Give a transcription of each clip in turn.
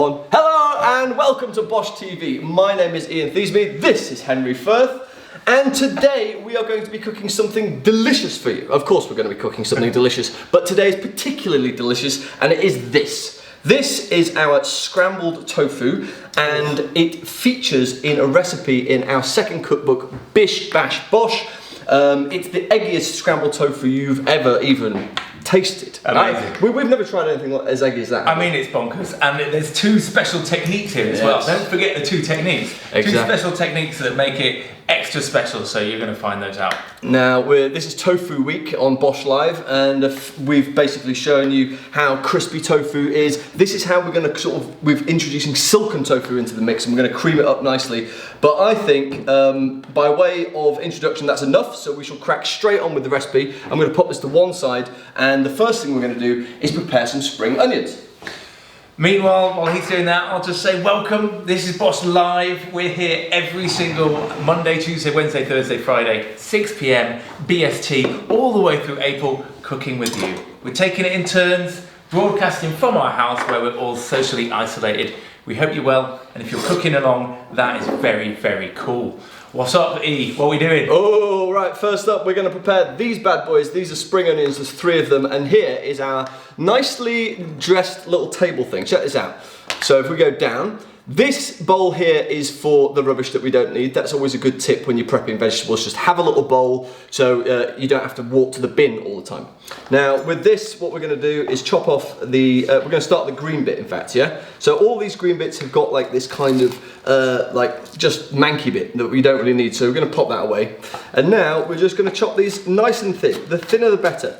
Hello and welcome to Bosh TV. My name is Ian Theasby, this is Henry Firth, and today we are going to be cooking something delicious for you. Of course we're going to be cooking something delicious, but today is particularly delicious and it is this. This is our scrambled tofu and it features in a recipe in our second cookbook, Bish Bash Bosh. It's the eggiest scrambled tofu you've ever even tasted. Amazing. We've never tried anything as eggy as that. I mean, it's bonkers. And there's two special techniques here as well. Don't forget the two techniques. Exactly. Two special techniques that make it extra special, so you're going to find those out. Now, this is Tofu Week on Bosh Live, and we've basically shown you how crispy tofu is. This is how we're going to we're introducing silken tofu into the mix, and we're going to cream it up nicely. But I think, by way of introduction, that's enough, so we shall crack straight on with the recipe. I'm going to put this to one side, and the first thing we're going to do is prepare some spring onions. Meanwhile, while he's doing that, I'll just say welcome. This is Bosh Live. We're here every single Monday, Tuesday, Wednesday, Thursday, Friday, 6 PM, B.S.T, all the way through April, cooking with you. We're taking it in turns, broadcasting from our house where we're all socially isolated. We hope you're well, and if you're cooking along, that is very, very cool. What's up, E? What are we doing? Oh, right, first up we're going to prepare these bad boys. These are spring onions, there's 3 of them, and here is our nicely dressed little table thing. Check this out. So if we go down, this bowl here is for the rubbish that we don't need. That's always a good tip when you're prepping vegetables. Just have a little bowl so you don't have to walk to the bin all the time. Now with this, what we're going to do is chop off the, we're going to start the green bit in fact, yeah? So all these green bits have got like this kind of, like just manky bit that we don't really need. So we're going to pop that away. And now we're just going to chop these nice and thin. The thinner the better.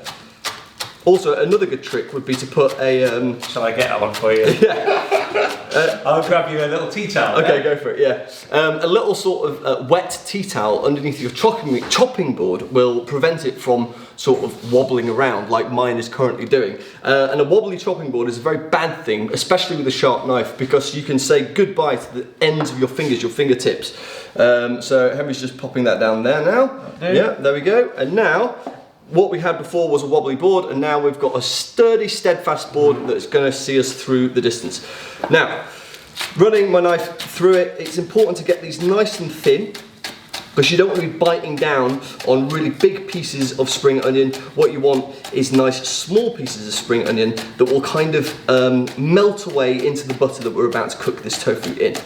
Also, another good trick would be to put a... Shall I get one for you? Yeah. I'll grab you a little tea towel. Okay, go for it, yeah. A little sort of wet tea towel underneath your chopping board will prevent it from sort of wobbling around like mine is currently doing. And a wobbly chopping board is a very bad thing, especially with a sharp knife, because you can say goodbye to the ends of your fingers, your fingertips. So Henry's just popping that down there now. Yeah, there we go. And now, what we had before was a wobbly board, and now we've got a sturdy, steadfast board that's going to see us through the distance. Now, running my knife through it, it's important to get these nice and thin, because you don't want to be biting down on really big pieces of spring onion. What you want is nice, small pieces of spring onion that will kind of melt away into the butter that we're about to cook this tofu in.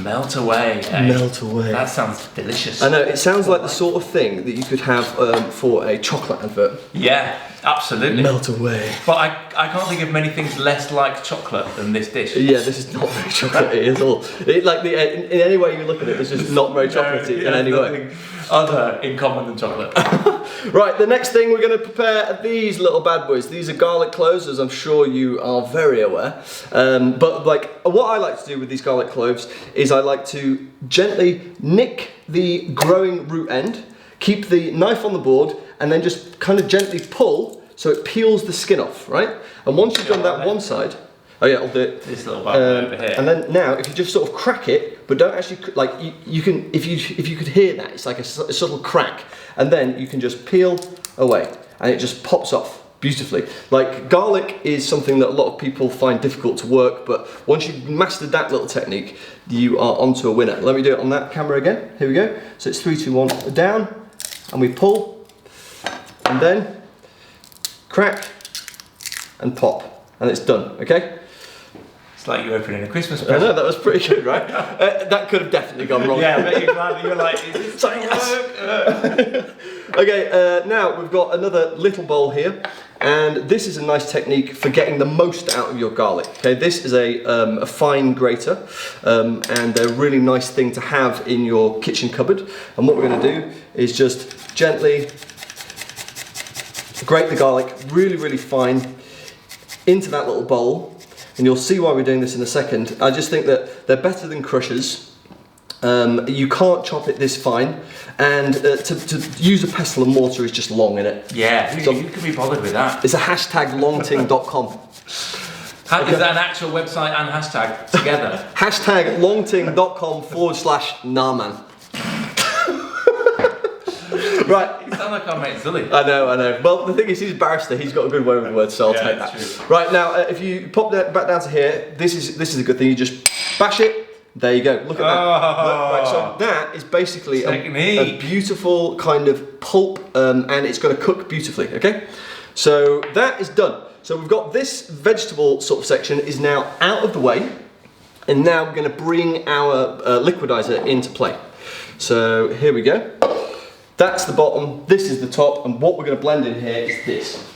Melt away, eh? Melt away. That sounds delicious. I know, it sounds like the sort of thing that you could have for a chocolate advert. Yeah, absolutely. Melt away. But I can't think of many things less like chocolate than this dish. Yeah, this is not very chocolatey at all. In any way you look at it, it's just not very chocolatey in any way. Other in common than chocolate. Right, the next thing we're going to prepare are these little bad boys. These are garlic cloves, as I'm sure you are very aware. But what I like to do with these garlic cloves is I like to gently nick the growing root end, keep the knife on the board, and then just kind of gently pull so it peels the skin off, right? And once you've done that one side, oh yeah, I'll do it. This little bad boy over here. And then now, if you just sort of crack it, but don't actually you can if you could hear that, it's like a subtle crack, and then you can just peel away, and it just pops off beautifully. Like garlic is something that a lot of people find difficult to work, but once you've mastered that little technique, you are onto a winner. Let me do it on that camera again. Here we go. So it's 3, 2, 1, down, and we pull, and then crack and pop, and it's done. Okay. It's like you're opening a Christmas present. I know, that was pretty good, right? That could have definitely gone wrong. Yeah, I bet you're glad that you're like, is this work? Okay, now we've got another little bowl here, and this is a nice technique for getting the most out of your garlic. Okay, this is a fine grater, and a really nice thing to have in your kitchen cupboard. And what we're going to do is just gently grate the garlic really, really fine into that little bowl. And you'll see why we're doing this in a second. I just think that they're better than crushers. You can't chop it this fine, and to use a pestle and mortar is just long in it. Yeah, who can be bothered with that? It's a hashtag longting.com. Is that an actual website and hashtag together? Hashtag longting.com/Naaman. Right. You sound like our mate Zully. I know. Well, the thing is, he's a barrister. He's got a good way with the words, so I'll take that. True. Right now, if you pop that back down to here, this is a good thing. You just bash it. There you go. Look at that. Right, so that is basically a beautiful kind of pulp, and it's going to cook beautifully. Okay, so that is done. So we've got this vegetable sort of section is now out of the way, and now we're going to bring our liquidizer into play. So here we go. That's the bottom. This is the top, and what we're going to blend in here is this.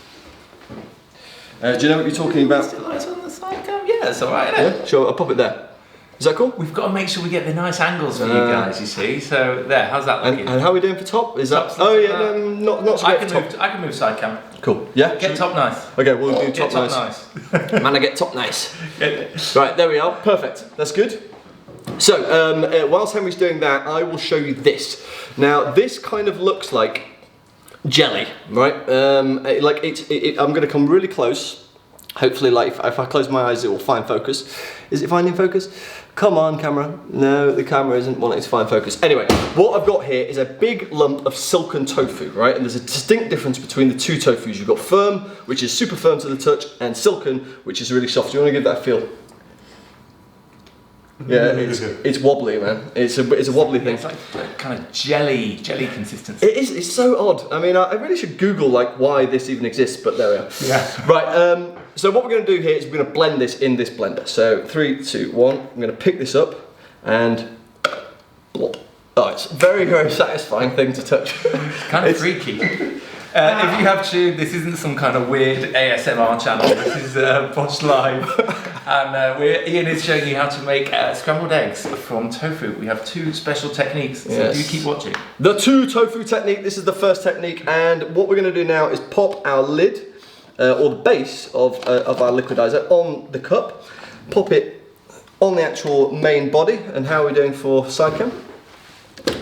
Do you know what you're talking about? Still lights on the side, yeah, that's all right. Isn't it? Yeah, sure. I'll pop it there. Is that cool? We've got to make sure we get the nice angles for you guys, you see. So there, how's that looking? And how are we doing for top? Is that? Top's Oh yeah, not so great for top. I can move side cam. Cool. Yeah. Get top nice. Okay, we'll do Get top nice. Man, I get top nice. Right, there we are. Perfect. That's good. So, whilst Henry's doing that, I will show you this. Now, this kind of looks like jelly, right? I'm going to come really close. Hopefully, like if I close my eyes, it will find focus. Is it finding focus? Come on, camera. No, the camera isn't wanting to find focus. Anyway, what I've got here is a big lump of silken tofu, right? And there's a distinct difference between the two tofus. You've got firm, which is super firm to the touch, and silken, which is really soft. Do you want to give that a feel? Yeah, it's wobbly, man. It's a wobbly thing. It's like kind of jelly consistency. It is. It's so odd. I mean, I really should Google like why this even exists, but there we are. Yeah. Right. So what we're going to do here is we're going to blend this in this blender. So 3, 2, 1. I'm going to pick this up and blop. Oh, it's a very, very satisfying thing to touch. It's kind of freaky. If you have tuned, this isn't some kind of weird ASMR channel. This is Bosh Live, and Ian is showing you how to make scrambled eggs from tofu. We have 2 special techniques, so do keep watching. The 2 tofu technique. This is the first technique, and what we're going to do now is pop our lid or the base of our liquidizer on the cup. Pop it on the actual main body. And how are we doing for side cam?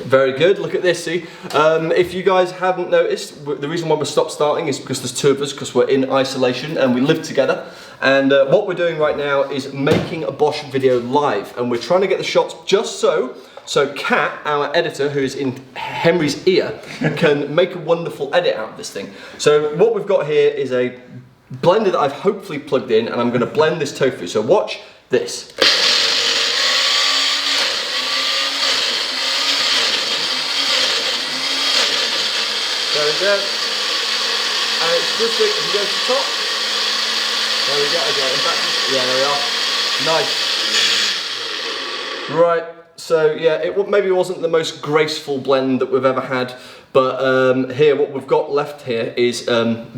Very good. Look at this. See, if you guys haven't noticed, the reason why we stopped starting is because there's 2 of us, because we're in isolation and we live together. And what we're doing right now is making a Bosh video live, and we're trying to get the shots just so Kat, our editor, who is in Henry's ear, can make a wonderful edit out of this thing. So what we've got here is a blender that I've hopefully plugged in, and I'm going to blend this tofu. So watch this. There we go. And it's just like, if you go to the top, there we go, okay, and back, yeah, there we are. Nice. Right, so yeah, it maybe wasn't the most graceful blend that we've ever had, but here, what we've got left here is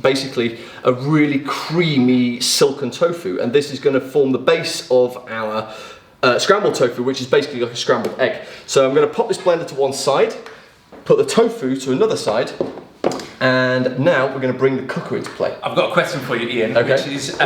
basically a really creamy silken tofu, and this is going to form the base of our scrambled tofu, which is basically like a scrambled egg. So I'm going to pop this blender to one side, put the tofu to another side, and now we're going to bring the cooker into play. I've got a question for you, Ian, which is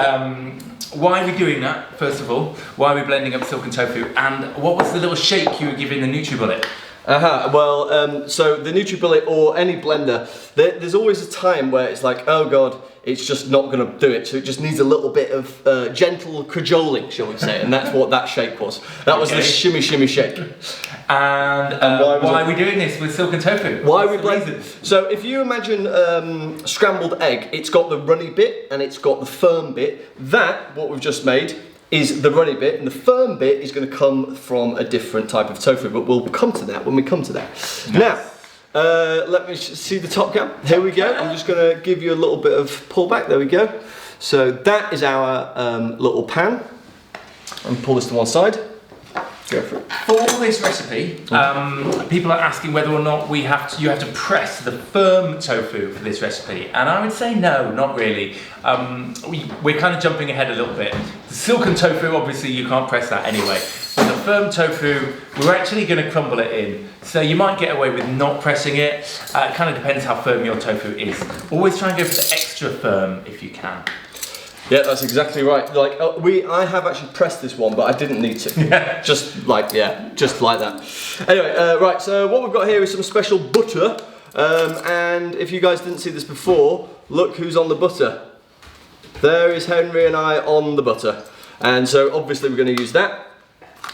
why are we doing that, first of all? Why are we blending up silken tofu? And what was the little shake you were giving the NutriBullet? Well, so the NutriBullet or any blender, there's always a time where it's like, oh God, it's just not going to do it. So it just needs a little bit of gentle cajoling, shall we say, and that's what that shake was. That was the shimmy shimmy shake. And why are we doing this with silken tofu? Why are we blending? So if you imagine scrambled egg, it's got the runny bit and it's got the firm bit. That, what we've just made, is the runny bit, and the firm bit is going to come from a different type of tofu, but we'll come to that when we come to that. Nice. Now, let me see the top cam. Here we go. I'm just going to give you a little bit of pullback. There we go. So that is our little pan. And pull this to one side. Go for it. For this recipe, people are asking whether or not you have to press the firm tofu for this recipe, and I would say no, not really. We're kind of jumping ahead a little bit. The silken tofu, obviously, you can't press that anyway. But the firm tofu, we're actually going to crumble it in, so you might get away with not pressing it. It kind of depends how firm your tofu is. Always try and go for the extra firm if you can. Yeah, that's exactly right. Like I have actually pressed this one, but I didn't need to. Yeah. Just like that. Anyway, right. So what we've got here is some special butter, and if you guys didn't see this before, look who's on the butter. There is Henry and I on the butter, and so obviously we're going to use that.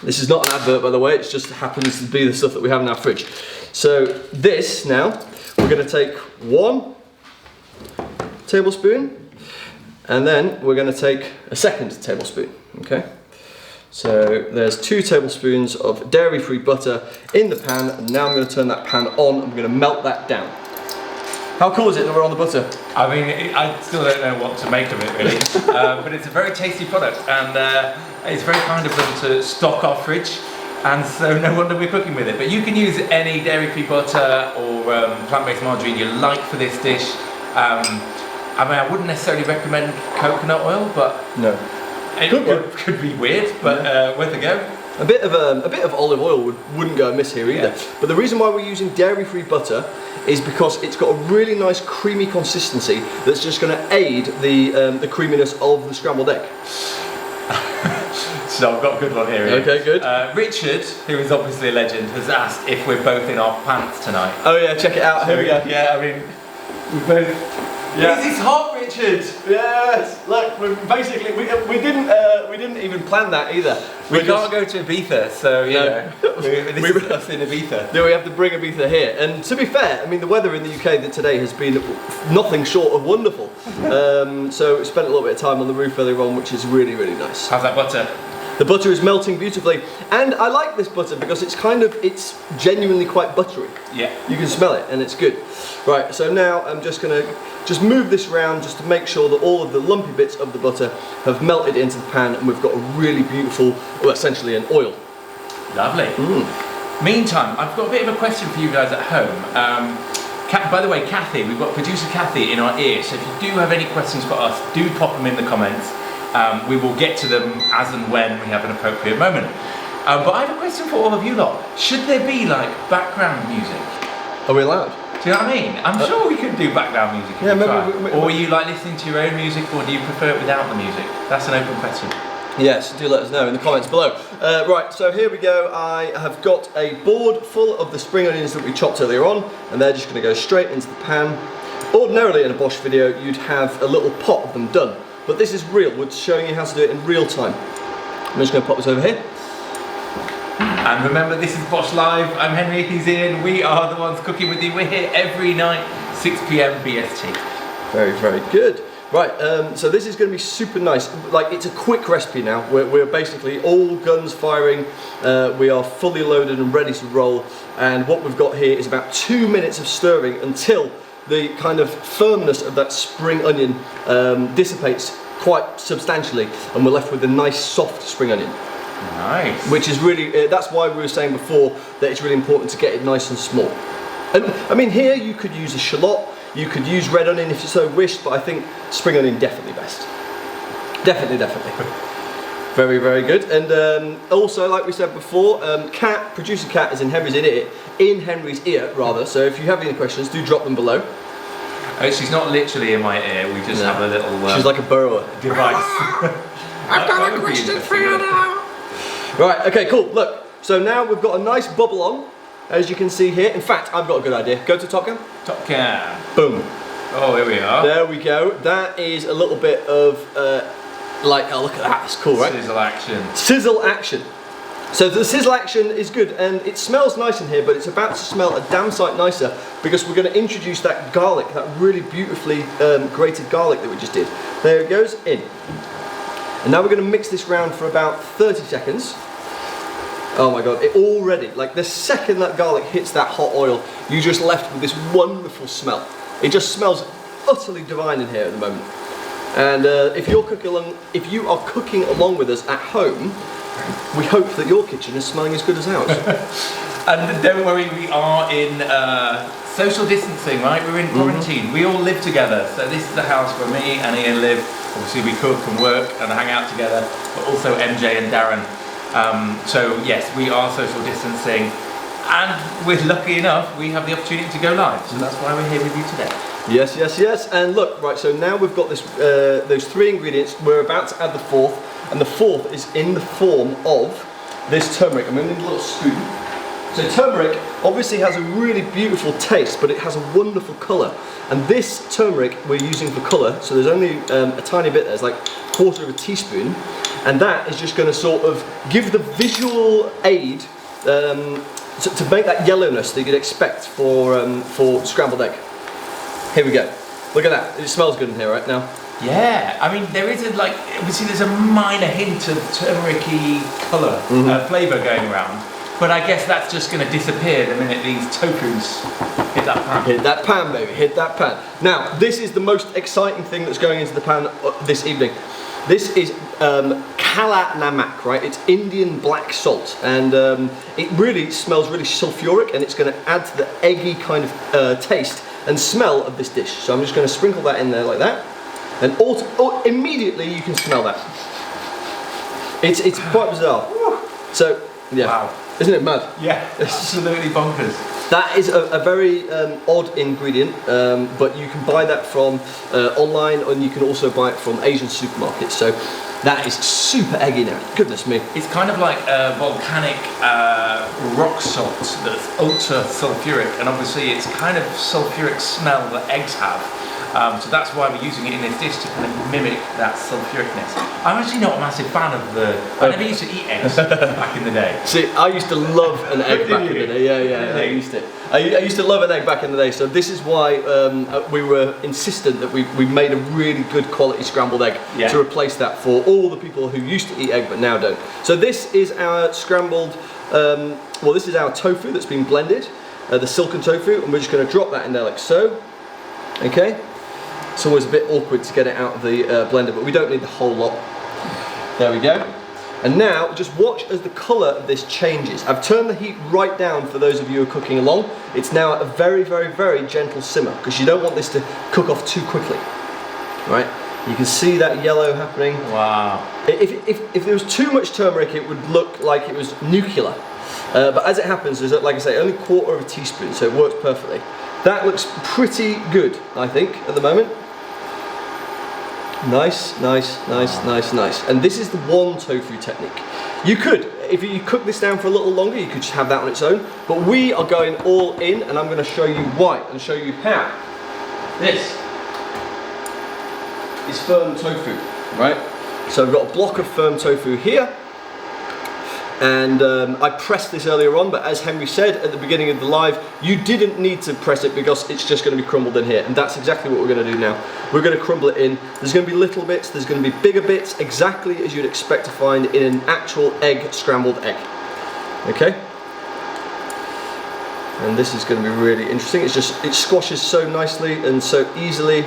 This is not an advert, by the way. It just happens to be the stuff that we have in our fridge. So this now, we're going to take 1 tablespoon, and then we're going to take a 2nd tablespoon. Okay. So there's 2 tablespoons of dairy-free butter in the pan, and now I'm going to turn that pan on and we're going to melt that down. How cool is it that we're on the butter? I mean, I still don't know what to make of it really, but it's a very tasty product, and it's very kind of them to stock our fridge, and so no wonder we're cooking with it. But you can use any dairy-free butter or plant-based margarine you like for this dish. I mean, I wouldn't necessarily recommend coconut oil, but no. It could be weird, but worth a go. A bit of olive oil wouldn't go amiss here either. Yeah. But the reason why we're using dairy-free butter is because it's got a really nice creamy consistency that's just going to aid the creaminess of the scrambled egg. So I've got a good one here. Okay, good. Richard, who is obviously a legend, has asked if we're both in our pants tonight. Oh yeah, check it out. Here we go. Yeah, I mean, we're both. Yeah. This is hot, Richard. Yes. Look, basically we didn't even plan that either. We can't go to Ibiza, so you know, this is us in Ibiza. No, we have to bring Ibiza here. And to be fair, I mean the weather in the UK today has been nothing short of wonderful. So we spent a little bit of time on the roof earlier on, which is really, really nice. How's that butter? The butter is melting beautifully, and I like this butter because it's genuinely quite buttery. Yeah. You can smell it, and it's good. Right, so now I'm just gonna move this around just to make sure that all of the lumpy bits of the butter have melted into the pan, and we've got a really beautiful, well, essentially an oil. Lovely. Meantime, I've got a bit of a question for you guys at home. By the way, Kathy, we've got producer Kathy in our ear, so if you do have any questions for us, do pop them in the comments. We will get to them as and when we have an appropriate moment. But I have a question for all of you lot. Should there be like background music? Are we allowed? Do you know what I mean? I'm sure we could do background music. Yeah, maybe. Or are you like listening to your own music, or do you prefer it without the music? That's an open question. Yes, do let us know in the comments below. Right, so here we go. I have got a board full of the spring onions that we chopped earlier on, and they're just going to go straight into the pan. Ordinarily in a Bosch video, you'd have a little pot of them done. But this is real, we're showing you how to do it in real time. I'm just going to pop this over here. And remember, this is Bosch Live. I'm Henry, he's Ian. We are the ones cooking with you. We're here every night, 6 PM B.S.T. Very, very good. Right, so this is going to be super nice. Like, it's a quick recipe now. We're basically all guns firing. We are fully loaded and ready to roll. And what we've got here is about 2 minutes of stirring until the kind of firmness of that spring onion dissipates quite substantially, and we're left with a nice soft spring onion. Nice. Which is really, that's why we were saying before that it's really important to get it nice and small. And I mean, here you could use a shallot, you could use red onion if you so wished, but I think spring onion definitely best. Definitely. Very, very good. And also, like we said before, producer Kat is in Henry's ear, rather. So if you have any questions, do drop them below. She's not literally in my ear. We just have a little. She's like a burrower device. I've got a question for you now. Right. Okay. Cool. Look. So now we've got a nice bubble on, as you can see here. In fact, I've got a good idea. Go to Top Cam. Top Cam. Boom. Oh, here we are. There we go. That is a little bit of. Like, oh, look at that, that's cool, right? Sizzle action. Sizzle action. So the sizzle action is good, and it smells nice in here, but it's about to smell a damn sight nicer because we're going to introduce that garlic, that really beautifully grated garlic that we just did. There it goes, in. And now we're going to mix this round for about 30 seconds. Oh my god, it already, like the second that garlic hits that hot oil, you're just left with this wonderful smell. It just smells utterly divine in here at the moment. And if you are cooking along with us at home, we hope that your kitchen is smelling as good as ours. And don't worry, we are in social distancing, right? We're in quarantine. We all live together. So this is the house where me and Ian live. Obviously we cook and work and hang out together, but also MJ and Darren. So yes, we are social distancing. And we're lucky enough, we have the opportunity to go live. So that's why we're here with you today. Yes. And look, right, so now we've got this, those 3 ingredients. We're about to add the 4th, and the 4th is in the form of this turmeric. I'm going to need a little spoon. So turmeric obviously has a really beautiful taste, but it has a wonderful colour. And this turmeric we're using for colour, so there's only a tiny bit there, it's like 1/4 of a teaspoon, and that is just going to sort of give the visual aid to make that yellowness that you'd expect for scrambled egg. Here we go. Look at that. It smells good in here right now. Yeah, I mean there is obviously there's a minor hint of turmeric-y colour, flavour going around, but I guess that's just going to disappear the minute these tofus hit that pan. Hit that pan, baby, hit that pan. Now, this is the most exciting thing that's going into the pan this evening. This is kala namak, right? It's Indian black salt, and it really smells really sulfuric, and it's going to add to the eggy kind of taste and smell of this dish. So I'm just going to sprinkle that in there like that. And immediately you can smell that. It's quite bizarre. So yeah, wow, isn't it mad? Yeah, absolutely bonkers. That is a very odd ingredient, but you can buy that from online, and you can also buy it from Asian supermarkets. So that is super eggy now. Goodness me. It's kind of like a volcanic rock salt that's ultra sulfuric, and obviously it's kind of sulfuric smell that eggs have. So that's why we're using it in this dish to kind of mimic that sulfuricness. I'm actually not a massive fan of I never used to eat eggs back in the day. See, I used to love an egg back in the day. Yeah, I used to. I used to love an egg back in the day. So this is why we were insistent that we made a really good quality scrambled egg to replace that for all the people who used to eat egg but now don't. So this is our scrambled. This is our tofu that's been blended, the silken tofu, and we're just going to drop that in there like so. Okay. It's always a bit awkward to get it out of the blender, but we don't need the whole lot. There we go. And now, just watch as the colour of this changes. I've turned the heat right down for those of you who are cooking along. It's now at a very, very, very gentle simmer, because you don't want this to cook off too quickly. Right? You can see that yellow happening. Wow. If there was too much turmeric, it would look like it was nuclear. But as it happens, there's, like I say, only 1/4 teaspoon, so it works perfectly. That looks pretty good, I think, at the moment. Nice. And this is the one tofu technique. You could, if you cook this down for a little longer, you could just have that on its own. But we are going all in, and I'm going to show you why and show you how. This is firm tofu, right? So I've got a block of firm tofu here. And I pressed this earlier on, but as Henry said at the beginning of the live, you didn't need to press it because it's just going to be crumbled in here, and that's exactly what we're going to do now. We're going to crumble it in. There's going to be little bits, there's going to be bigger bits, exactly as you'd expect to find in an actual scrambled egg. Okay? And this is going to be really interesting. It squashes so nicely and so easily,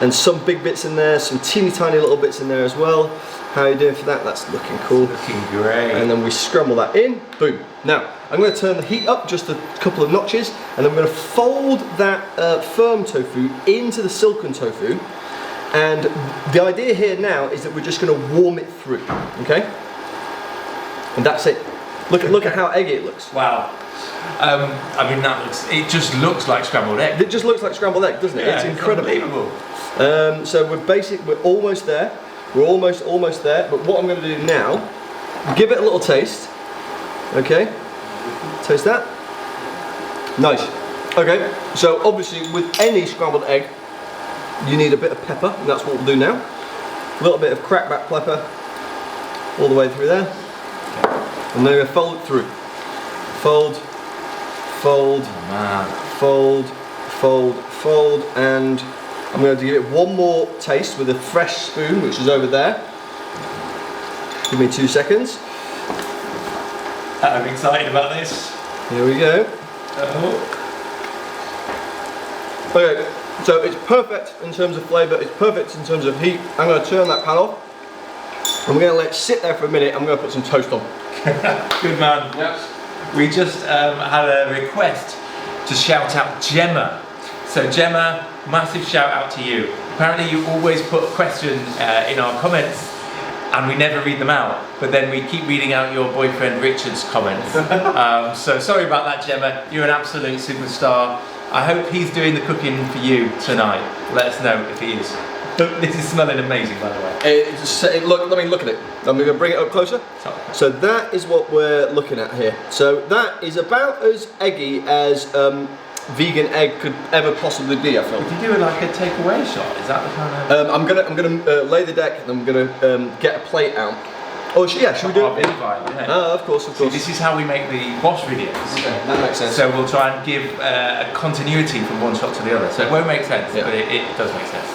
and some big bits in there, some teeny tiny little bits in there as well. How are you doing for that? That's looking cool. Looking great. And then we scramble that in. Boom. Now, I'm going to turn the heat up just a couple of notches, and I'm going to fold that firm tofu into the silken tofu. And the idea here now is that we're just going to warm it through. Okay? And that's it. Look at how eggy it looks. Wow. I mean, it just looks like scrambled egg. It just looks like scrambled egg, doesn't it? Yeah, it's incredible. Unbelievable. So we're almost there. We're almost there, but what I'm going to do now, give it a little taste. Okay, taste that. Nice. Okay, so obviously with any scrambled egg, you need a bit of pepper, and that's what we'll do now. A little bit of crackback pepper, all the way through there. And then we're going to fold it through. Fold, fold, and I'm going to give it one more taste with a fresh spoon, which is over there. Give me 2 seconds. I'm excited about this. Here we go. Okay, so it's perfect in terms of flavour, it's perfect in terms of heat. I'm going to turn that pan off, and we're going to let it sit there for a minute. I'm going to put some toast on. Good man. Yep. We just had a request to shout out Gemma. So Gemma, massive shout out to you. Apparently you always put a question in our comments and we never read them out, but then we keep reading out your boyfriend Richard's comments. So sorry about that, Gemma. You're an absolute superstar. I hope he's doing the cooking for you tonight. Let us know if he is. This is smelling amazing, by the way. Look at it. I'm going to bring it up closer. So that is what we're looking at here. So that is about as eggy as vegan egg could ever possibly be, I feel. Could you do like a takeaway shot? Is that the kind of... I'm gonna lay the deck, and I'm gonna get a plate out, Oh, yeah, should we do Our it? invite, yeah. Oh, of course, of So course. this is how we make the Bosch videos. Okay, that makes sense. So we'll try and give a continuity from one shot to the other. So it won't make sense, Yeah. but it does make sense.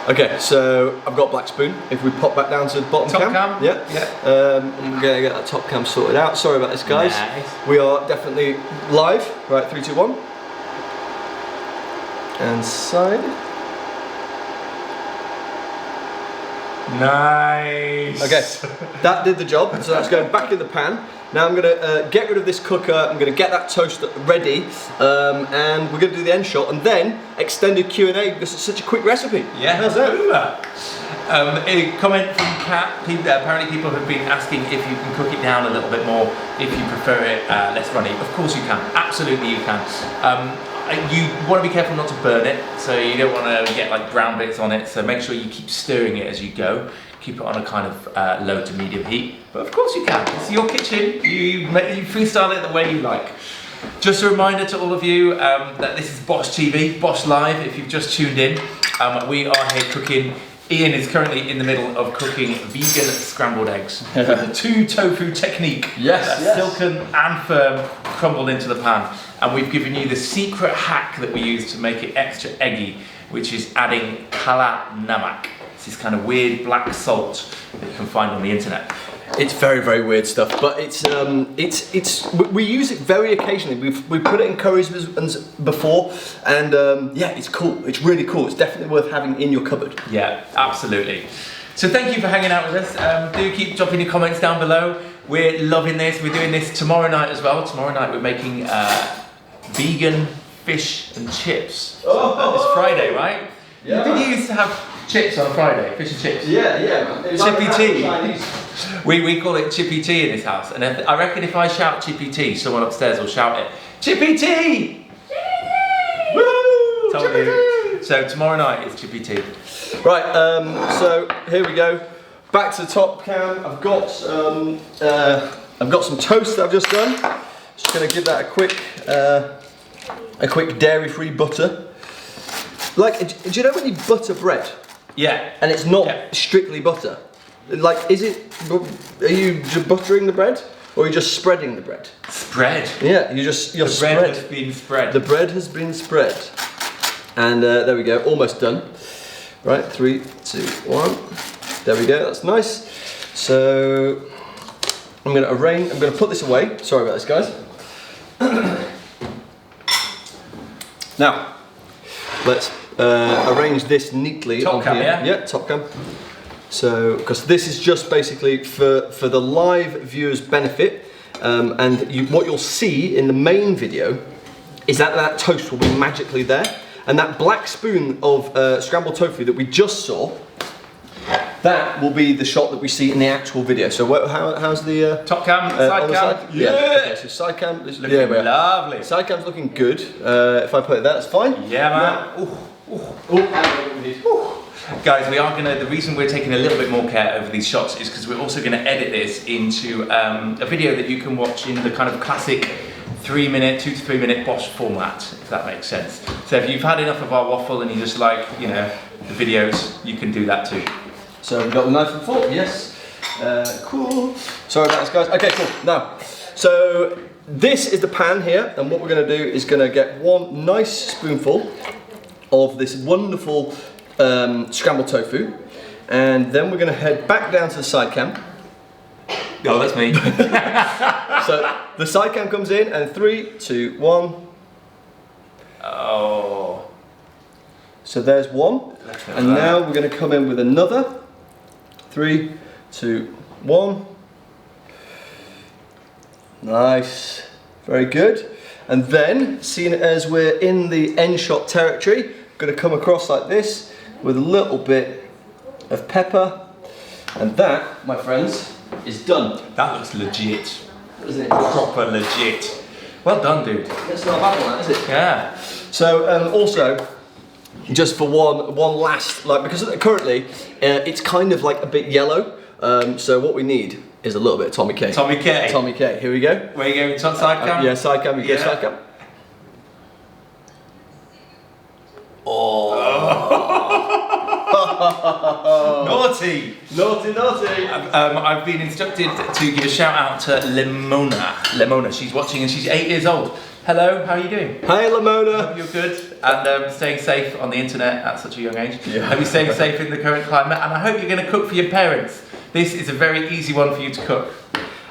Okay, so I've got black spoon. If we pop back down to the bottom Top cam? Yeah. Yeah. I'm gonna get that top cam sorted out. Sorry about this, guys. Nice. We are definitely live. Right, 3, 2, 1. And side. Nice. Okay, that did the job. So that's going back in the pan. Now I'm gonna get rid of this cooker. I'm gonna get that toaster ready, and we're gonna do the end shot, and then extended Q&A because it's such a quick recipe. Yeah. How's that? A comment from Kat. Apparently people have been asking if you can cook it down a little bit more, if you prefer it less runny. Of course you can, absolutely you can. You want to be careful not to burn it, so you don't want to get like brown bits on it, so make sure you keep stirring it as you go. Keep it on a kind of low to medium heat, but of course you can. It's your kitchen, you freestyle it the way you like. Just a reminder to all of you that this is Bosch TV, Bosch Live, if you've just tuned in. We are here cooking. Ian is currently in the middle of cooking vegan scrambled eggs with the 2 tofu technique. Yes, That's silken and firm, crumbled into the pan. And we've given you the secret hack that we use to make it extra eggy, which is adding kala namak. It's this kind of weird black salt that you can find on the internet. It's very, very weird stuff, but we use it very occasionally. We've put it in curries before, and yeah, it's cool. It's really cool. It's definitely worth having in your cupboard. Yeah, absolutely. So thank you for hanging out with us. Do keep dropping your comments down below. We're loving this. We're doing this tomorrow night as well. Tomorrow night we're making vegan fish and chips. It's Friday, right? Yeah. Did you used to have chips on a Friday? Fish and chips? Yeah. Chippy tea. We call it Chippy tea in this house, and I reckon if I shout Chippy tea, someone upstairs will shout it. Chippy tea! Woo! Chippy tea! So tomorrow night is Chippy tea. Right. So here we go. Back to the top cam. I've got some toast that I've just done. Just gonna give that a quick dairy-free butter. Like, do you know when you butter bread? Yeah. And it's not strictly butter. Like, are you buttering the bread, or are you just spreading the bread? Spread. Yeah, you're The bread has been spread. The bread has been spread. And there we go, almost done. Right, 3, 2, 1. There we go, that's nice. So I'm gonna put this away. Sorry about this, guys. Now, let's arrange this neatly Top on cam, here. yeah? Top cam. So, because this is just basically for the live viewers' benefit, and what you'll see in the main video is that toast will be magically there, and that black spoon of scrambled tofu that we just saw, that will be the shot that we see in the actual video. So how's the top cam, side cam? Yeah. Okay, so side cam is Looking lovely. Side cam's looking good. If I put it there, that's fine. Yeah, man. Guys, the reason we're taking a little bit more care over these shots is because we're also going to edit this into a video that you can watch in the kind of classic 2 to 3 minute Bosch format, if that makes sense. So if you've had enough of our waffle and you just like, the videos, you can do that too. So we've got the knife and fork, yes. Cool. Sorry about this, guys. Okay, cool. Now, so this is the pan here, and what we're going to do is going to get one nice spoonful of this wonderful scrambled tofu, and then we're going to head back down to the side cam. Oh, that's me. So the side cam comes in, and 3, 2, 1. Oh. So there's one, and now we're going to come in with another. 3, 2, 1. Nice, very good. And then, seeing as we're in the end shot territory, I'm going to come across like this with a little bit of pepper, and that, my friends, is done. That looks legit. Isn't it? Proper legit. Well done, dude. That's not a bad one, is it? Yeah. So, also, just for one last, because currently it's kind of like a bit yellow. So what we need is a little bit of Tommy K. Tommy K. Tommy K. Here we go. Where you going? Side cam? Yeah, side cam. You go side cam. Oh. Naughty! Naughty, naughty. I've been instructed to give a shout out to Lemona, she's watching and she's 8 years old. Hello, how are you doing? Hey, Lemona. Hope you're good and staying safe on the internet at such a young age. Yeah. Hope you're staying safe in the current climate, and I hope you're going to cook for your parents. This is a very easy one for you to cook.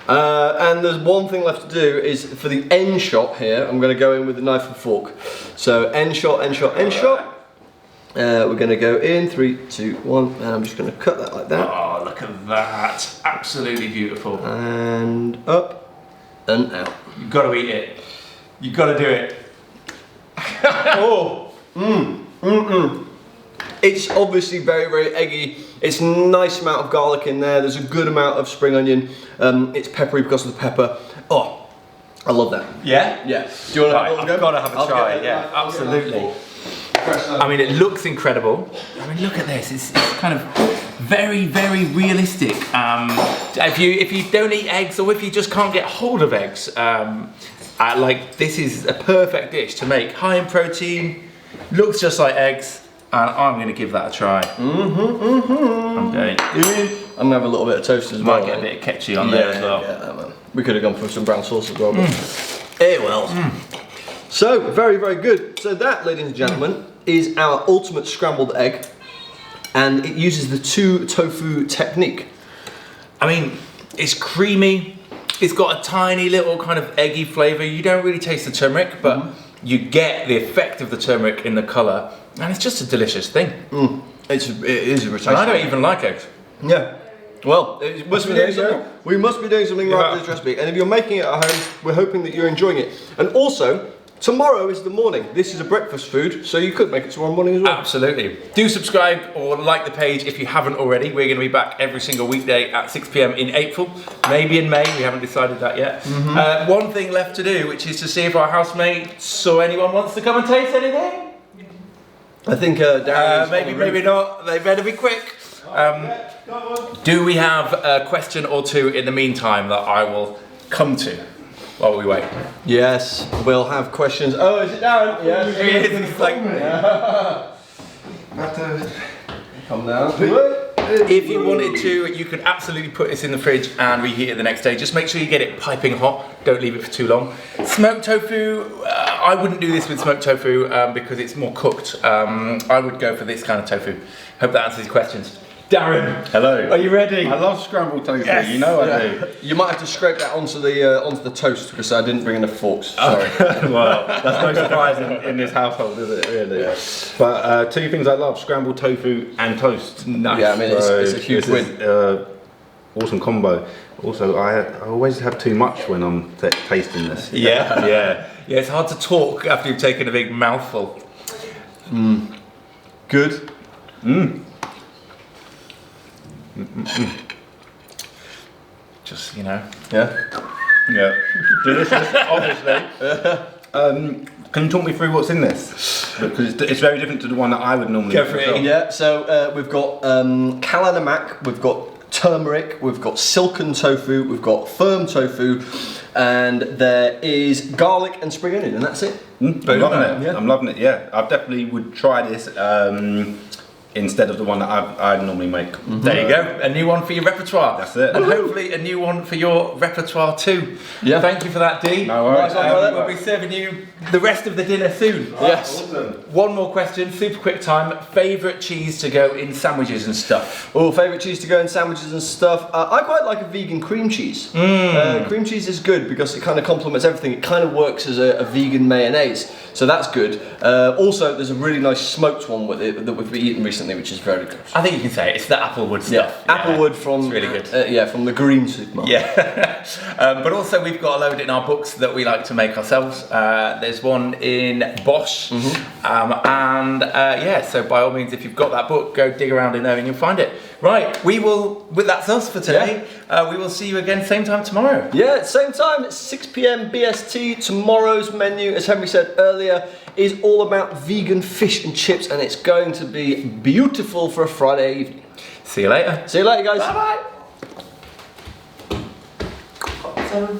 And there's one thing left to do is for the end shot here, I'm going to go in with a knife and fork. So end shot, end shot, end shot. We're going to go in 3, 2, 1, and I'm just going to cut that like that. Oh, look at that. Absolutely beautiful. And up and out. You've got to eat it. You've got to do it. Oh. It's obviously very, very eggy. It's a nice amount of garlic in there. There's a good amount of spring onion. It's peppery because of the pepper. Oh, I love that. Yeah? Yeah. Do you want to have a I've go? got to have a I'll try. get it. Yeah, absolutely. I mean, it looks incredible. I mean, look at this. It's kind of very, very realistic. If you don't eat eggs, or if you just can't get hold of eggs, like this is a perfect dish to make. High in protein, looks just like eggs, and I'm going to give that a try. I'm going. I'm gonna have a little bit of toast as well. Might get a bit of ketchup on there as well. Yeah, we could have gone for some brown sauce as well. But well. So very, very good. So that, ladies and gentlemen, is our ultimate scrambled egg, and it uses the 2 tofu technique. I mean, it's creamy. It's got a tiny little kind of eggy flavour. You don't really taste the turmeric, but you get the effect of the turmeric in the colour, and it's just a delicious thing. It is a rich. And I don't even like eggs. Yeah. Well, it must be doing something. We must be doing something right with this recipe. And if you're making it at home, we're hoping that you're enjoying it. And also, tomorrow is the morning. This is a breakfast food, so you could make it tomorrow morning as well. Absolutely. Do subscribe or like the page if you haven't already. We're going to be back every single weekday at 6 PM in April, maybe in May. We haven't decided that yet. One thing left to do, which is to see if our housemates or anyone wants to come and taste anything. I think Darren maybe not. They better be quick. Do we have a question or two in the meantime that I will come to while we wait? Yes, we'll have questions. Oh, is it Darren? Yes. It's like, Come down. if you wanted to, you could absolutely put this in the fridge and reheat it the next day. Just make sure you get it piping hot. Don't leave it for too long. Smoked tofu, I wouldn't do this with smoked tofu because it's more cooked. I would go for this kind of tofu. Hope that answers your questions. Darren, hello. Are you ready? I love scrambled tofu. Yes. You know I do. You might have to scrape that onto the toast because I didn't bring enough forks. Sorry. Well, that's no surprise in this household, is it? Really. Yeah. But 2 things I love: scrambled tofu and toast. Nice. Yeah, I mean it's a huge win. Awesome combo. Also, I always have too much when I'm tasting this. Yeah, yeah. It's hard to talk after you've taken a big mouthful. Good. Just, you know. Yeah. Yeah. Delicious, obviously. Can you talk me through what's in this? Because it's very different to the one that I would normally Go for it. Yeah. So we've got kalanamak, we've got turmeric, we've got silken tofu, we've got firm tofu, and there is garlic and spring onion, and that's it. I'm loving it. Yeah. I'm loving it. Yeah, I definitely would try this instead of the one that I'd normally make. There you go, a new one for your repertoire. That's it. And hopefully a new one for your repertoire too. Yeah. Thank you for that, Dee. No worries. We'll be serving you the rest of the dinner soon. Yes. Awesome. One more question, super quick time. Favourite cheese to go in sandwiches and stuff? Oh, favourite cheese to go in sandwiches and stuff. I quite like a vegan cream cheese. Cream cheese is good because it kind of complements everything. It kind of works as a vegan mayonnaise, so that's good. Also, there's a really nice smoked one with it that we've been eating recently, which is very good. I think you can say it. It's the Applewood stuff. Applewood from it's really good. From the green supermarket. Yeah, but also we've got a load in our books that we like to make ourselves. There's one in Bosch, so by all means, if you've got that book, go dig around in there and you'll find it. Right, that's us for today. We will see you again same time tomorrow. Yeah, same time, 6 PM B.S.T. Tomorrow's menu, as Henry said earlier, is all about vegan fish and chips, and it's going to be beautiful for a Friday evening. See you later. See you later, guys. Bye bye.